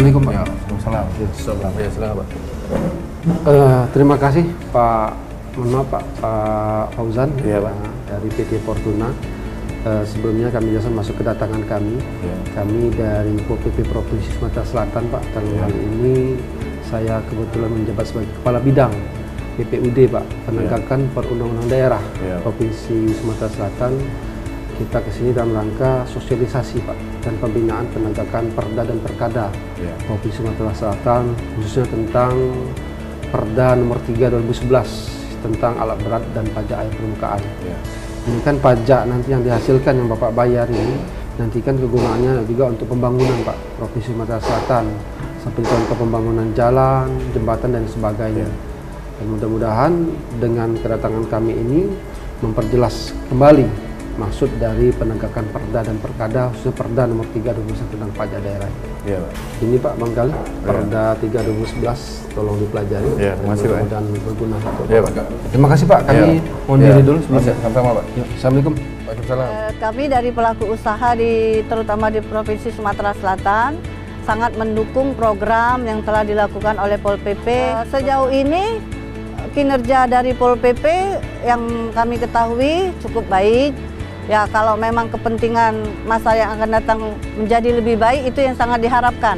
Assalamualaikum Pak. Ya, Waalaikumsalam. Ya, silakan Pak. Terima kasih Pak, mohon maaf Pak Fauzan Iya, Pak. Dari PT Fortuna. Sebelumnya kami jelasan masuk kedatangan kami. Ya. Kami dari Pol PP Provinsi Sumatera Selatan Pak. Dalam hal ini saya kebetulan menjabat sebagai Kepala Bidang PPUD Pak, Penegakan Perundang-undangan Daerah Provinsi Sumatera Selatan. Kita kesini dalam rangka sosialisasi Pak dan pembinaan penegakan Perda dan Perkada Provinsi Sumatera Selatan, khususnya tentang Perda nomor 3 2011 tentang alat berat dan pajak air permukaan. Ini kan pajak nanti yang dihasilkan yang Bapak bayar ini nanti kan kegunaannya juga untuk pembangunan Pak Provinsi Sumatera Selatan, seperti contoh pembangunan jalan, jembatan dan sebagainya. Dan mudah-mudahan dengan kedatangan kami ini memperjelas kembali maksud dari penegakan Perda dan Perkada, khususnya Perda nomor 3 2011 tentang pajak daerah. Iya, Pak. Ini Pak Bangkali, Perda 3 2011 tolong dipelajari. Iya, terima kasih Pak. Dan berguna untuk Iya, Pak. Terima kasih Pak, kami mohon diri dulu sebelumnya. Sama-sama Pak. Assalamualaikum. Waalaikumsalam. Kami dari pelaku usaha terutama di Provinsi Sumatera Selatan sangat mendukung program yang telah dilakukan oleh Pol PP. Sejauh ini kinerja dari Pol PP yang kami ketahui cukup baik. Ya, kalau memang kepentingan masa yang akan datang menjadi lebih baik, itu yang sangat diharapkan.